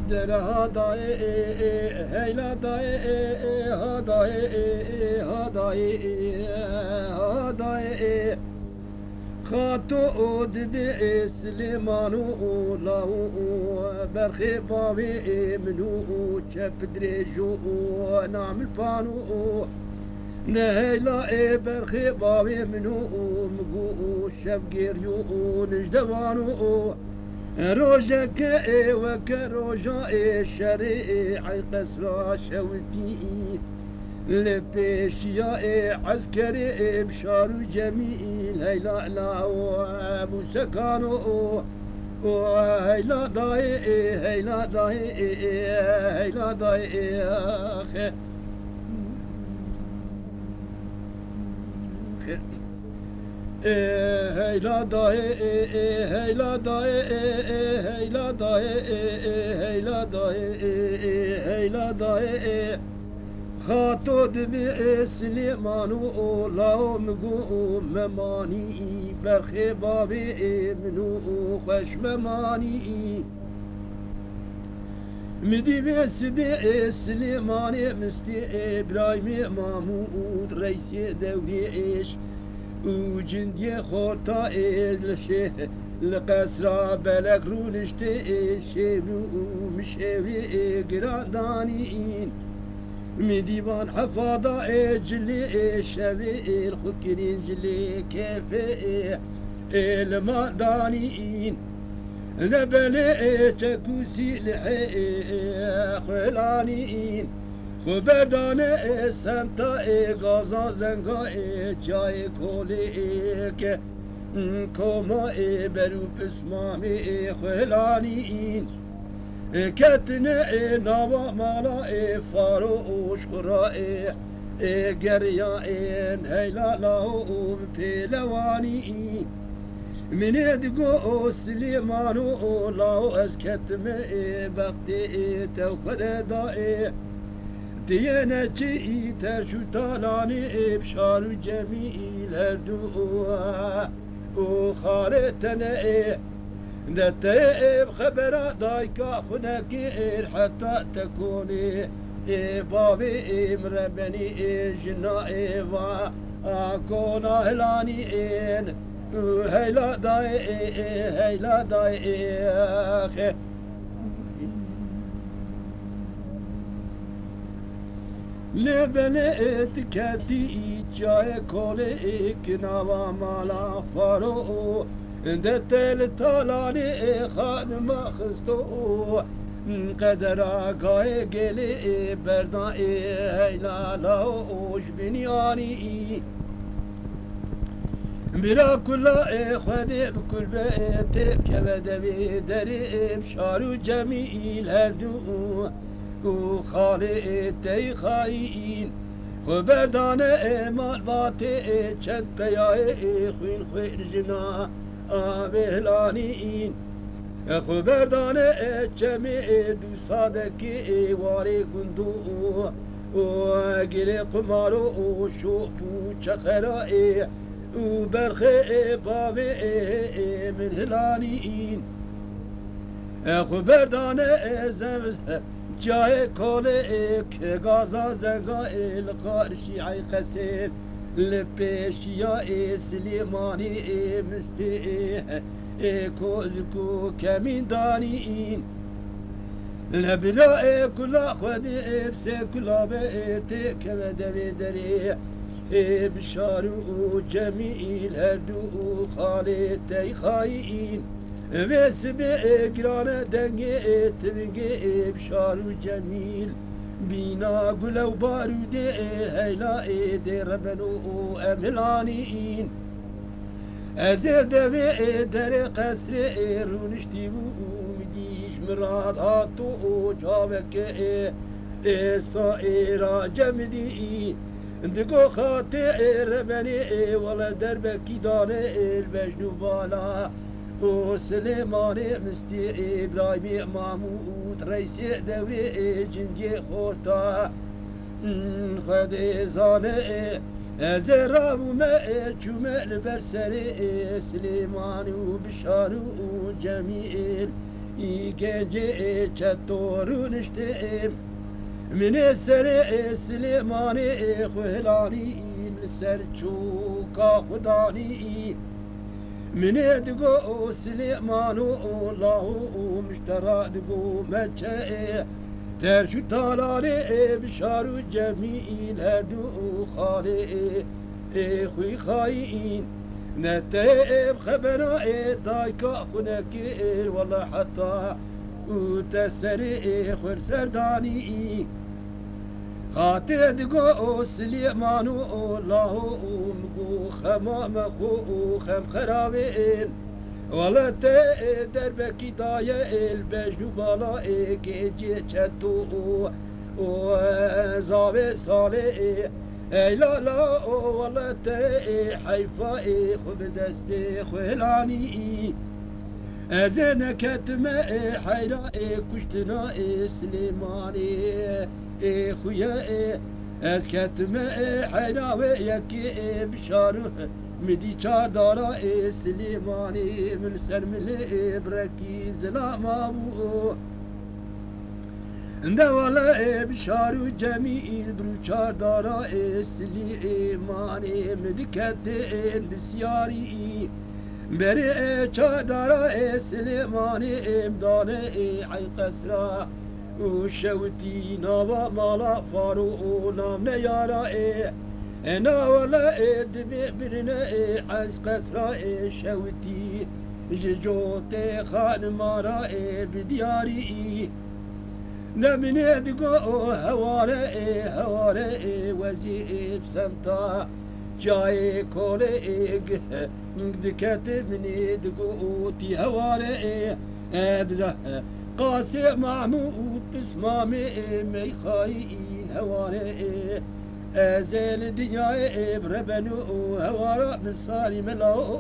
در هدای هیلا دای هدای هدای هدای خاتو اود به سلیمانو لاو برخی باوی منو چپ دریجو نعمل پانو نهلا برخی باوی منو مگو شب گیریو نجدوانو روجك وك روجا شريع قسرة شوتي لبيشيا عسكري بشار جميل هيلا لا وابو سكانو وهيلا ضاي هيلا ضاي هيلا ضاي اخي هيلا ضاي هيلا ضاي هيلا ضاي هيلا ضاي هيلا ضاي خاطو دبي سليمانو لاو مقو مماني برخي بابي منو خش مماني مدي بس بي سليماني مستي ابراهيم محمود رئيس دولي ايش وجندي خورتا الشه القسرة بلك رونشتي شيبو مشيبي قرادانين مديبان حفاظة جلي شبي الخكرين جلي كيف المدانين نبلي تكوسي لحي خلانين خبردان سنتا غازا زنگا جای کولیک کما برو پسمامی خلانین کتن نوا مالا فاروش خرا گریان هیلا لاو پیلوانی من ادگو سلیمانو لاو از کتم بختی توخد دائه دينا جي ترشو طالاني بشار جميل هردو وخالتنا دتيب خبرة دايكا خناكير حتى تكوني بابي مربني جنائي وكونا هلاني هيلا داي هيلا داي اخي لبلت كتي جاي كولك نوا مالا فارو دتل طالاني خان ما خستو قدرا قاي قلي بردائي هيلا لاوش بنياني بلا كل خدي بكل بيت كبد بدري بشارو جميل هردو وخالتي خاين خبردان مال باتي چند پیای خوین خوین جنا آبهلانین خبردان چمی دو سادکی واری گندو و گیری قمارو و شوپو چخرائي و برخي بابي من هلانين خبردان زمز جای کولک غازا زنگا القارشی عی خسیر لپیشیا سلیمانی مستی کوزکو کمین دانین لبلا کلا خودی بسه کلا بیت کمده دری بشارو جمیل هر دو خالتی خاین وسب اقران دنگ تبنگ بشارو جمیل بینا گلو بارود هیلا دربنو املانین از دوی در قصر رونشتی و میدیش مراد هاتو جاوک سائرا جمدی دگو خاطر بني ولا دربكي دانه البجنو بالا وسليمان مستي إبراهيم محمود رئيس دولي جنجي خورتا خد زانه زرا وما جمل برسري سليمان وبشار وجميل گنجی چطورون اشتیم من سر سلیمانی خوهلانی من سر چوکا خدانی من دقو سليمانو الله مشترى دقو مجه ترشو طالاني بشارو جميل هردو خالي خوي خاين نتائب خبرا دايكا خنكير والله حتى وتسري خور سرداني خاطر دقو سليمانو الله مقو خمامكو خم خرابين ولا دربكي دايا البجنو بالا كيجي چتو وزاوي صالي اي لا لا ولا حيفا خب دستي خلاني ازنا كتما حيرا كشتنا سليماني خويا از كتما حيرا ويكي بشارو مدي چار دارا سليماني من سرملي بركي زلاما بو دولا بشارو جميل بروچار دارا سليماني مدكت سياري بري چار دارا سليماني امداني حي قسرا وشوتي نابا مالا فارو نام نيارا انا ولا دبي برنا عز قسرا شوتي جوتي خان مارا بدياري نمني دقو هوالي وزي بسمتا جاي كولي دكتبني دقو تي هوالي ابزه قاسي معمود بسمامي ميخاين هوالي ازل دنياي بربنو هوالي من صاري ملاو